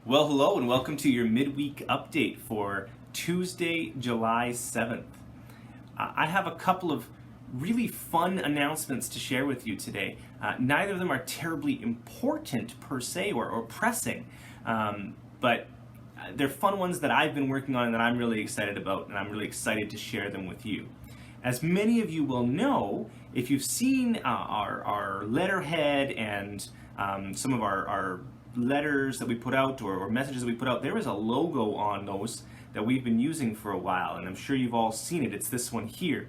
Well, hello and welcome to your midweek update for Tuesday, July 7th. I have a couple of really fun announcements to share with you today. Neither of them are terribly important per se or pressing, but they're fun ones that I've been working on and that I'm really excited about, and I'm really excited to share them with you. As many of you will know, if you've seen our letterhead and some of our letters that we put out or messages that we put out, there is a logo on those that we've been using for a while, and I'm sure you've all seen it. It's this one here.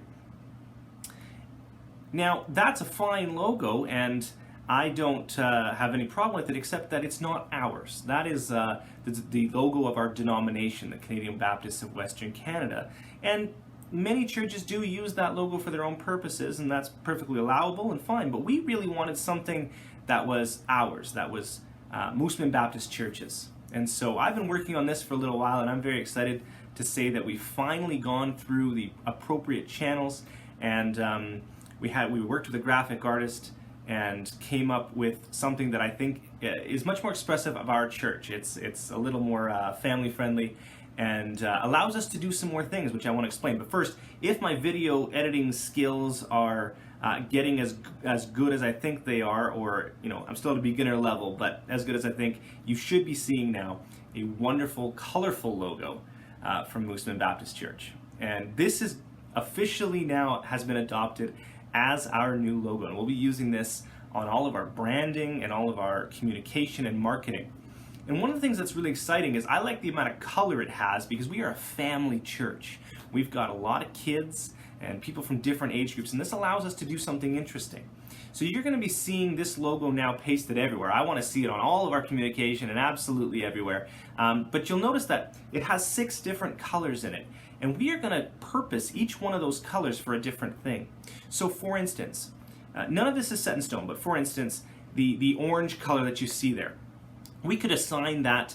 Now, that's a fine logo, and I don't have any problem with it, except that it's not ours. That is the logo of our denomination, the Canadian Baptists of Western Canada. And many churches do use that logo for their own purposes, and that's perfectly allowable and fine, but we really wanted something that was ours, that was Mooseman Baptist Churches. And so I've been working on this for a little while, and I'm very excited to say that we've finally gone through the appropriate channels, and we worked with a graphic artist and came up with something that I think is much more expressive of our church. It's a little more family friendly and allows us to do some more things, which I want to explain. But first, if my video editing skills are getting as good as I think they are, or I'm still at a beginner level, but as good as I think, you should be seeing now a wonderful, colorful logo from Mooseman Baptist Church. And this is officially now has been adopted as our new logo, and we'll be using this on all of our branding and all of our communication and marketing. And one of the things that's really exciting is I like the amount of color it has, because we are a family church. We've got a lot of kids and people from different age groups, and this allows us to do something interesting. So you're going to be seeing this logo now pasted everywhere. I want to see it on all of our communication and absolutely everywhere. But you'll notice that it has 6 different colors in it, and we are going to purpose each one of those colors for a different thing. So for instance, none of this is set in stone, but for instance, the orange color that you see there, we could assign that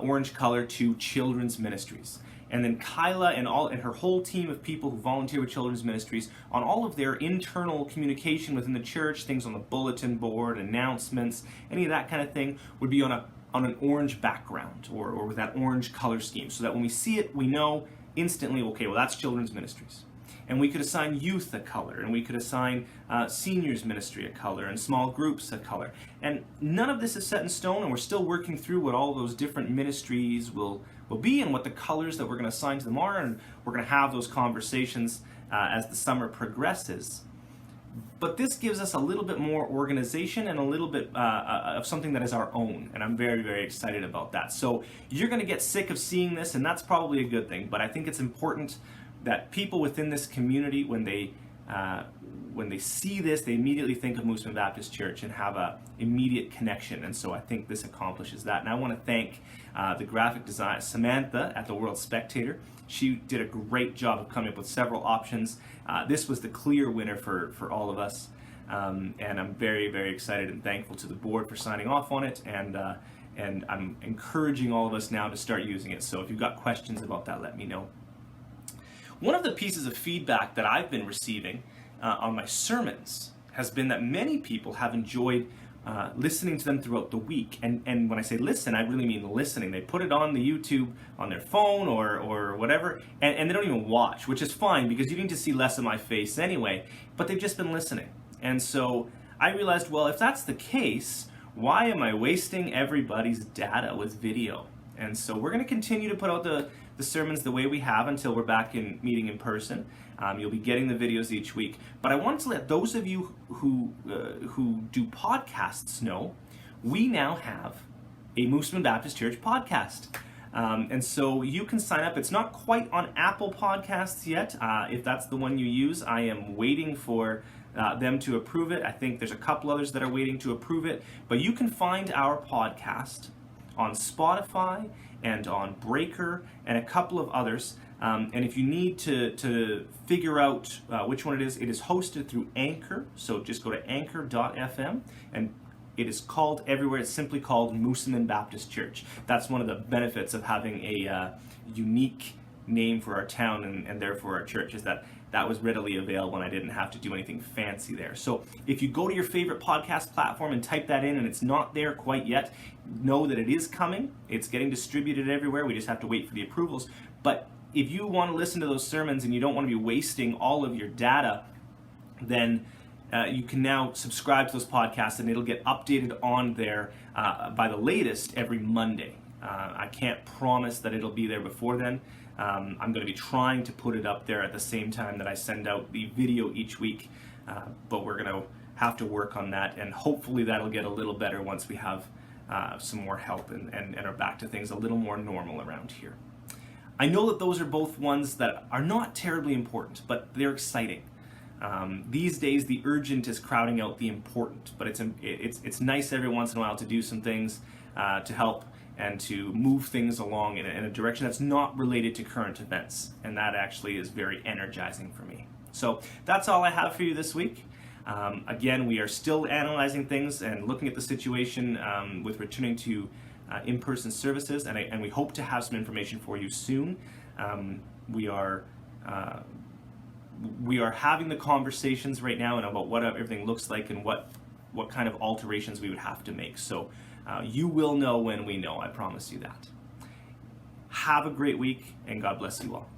orange color to children's ministries. And then Kyla and her whole team of people who volunteer with children's ministries, on all of their internal communication within the church, things on the bulletin board, announcements, any of that kind of thing, would be on an orange background or with that orange color scheme, so that when we see it, we know instantly, okay, well, that's children's ministries. And we could assign youth a color, and we could assign seniors ministry a color, and small groups a color. And none of this is set in stone, and we're still working through what all those different ministries will be and what the colors that we're going to assign to them are, and we're going to have those conversations as the summer progresses. But this gives us a little bit more organization and a little bit of something that is our own, and I'm very, very excited about that. So you're going to get sick of seeing this, and that's probably a good thing, but I think it's important that people within this community, when they see this, they immediately think of Mooseman Baptist Church and have a immediate connection. And so I think this accomplishes that. And I want to thank the graphic designer Samantha at the World Spectator. She did a great job of coming up with several options. This was the clear winner for all of us. And I'm very, very excited and thankful to the board for signing off on it. And I'm encouraging all of us now to start using it. So if you've got questions about that, let me know. One of the pieces of feedback that I've been receiving on my sermons has been that many people have enjoyed listening to them throughout the week. And when I say listen, I really mean listening. They put it on the YouTube on their phone or whatever, and they don't even watch, which is fine because you need to see less of my face anyway, but they've just been listening. And so I realized, well, if that's the case, why am I wasting everybody's data with video? And so we're going to continue to put out the sermons the way we have until we're back in meeting in person. You'll be getting the videos each week. But I wanted to let those of you who do podcasts know, we now have a Mooseman Baptist Church podcast. And so you can sign up. It's not quite on Apple Podcasts yet. If that's the one you use, I am waiting for them to approve it. I think there's a couple others that are waiting to approve it. But you can find our podcast on Spotify and on Breaker and a couple of others. And if you need to figure out which one it is hosted through Anchor. So just go to anchor.fm, and it is called everywhere. It's simply called Mooseman Baptist Church. That's one of the benefits of having a unique name for our town and therefore our church, is that that was readily available and I didn't have to do anything fancy there. So if you go to your favorite podcast platform and type that in and it's not there quite yet, know that it is coming. It's getting distributed everywhere. We just have to wait for the approvals. But if you want to listen to those sermons and you don't want to be wasting all of your data, then you can now subscribe to those podcasts and it'll get updated on there by the latest every Monday. I can't promise that it'll be there before then. I'm going to be trying to put it up there at the same time that I send out the video each week, but we're going to have to work on that, and hopefully that'll get a little better once we have some more help and are back to things a little more normal around here. I know that those are both ones that are not terribly important, but they're exciting. These days, the urgent is crowding out the important, but it's nice every once in a while to do some things to help and to move things along in a direction that's not related to current events, and that actually is very energizing for me. So that's all I have for you this week. Again, we are still analyzing things and looking at the situation with returning to in-person services, and we hope to have some information for you soon. We are having the conversations right now and about what everything looks like and what kind of alterations we would have to make. So you will know when we know, I promise you that. Have a great week, and God bless you all.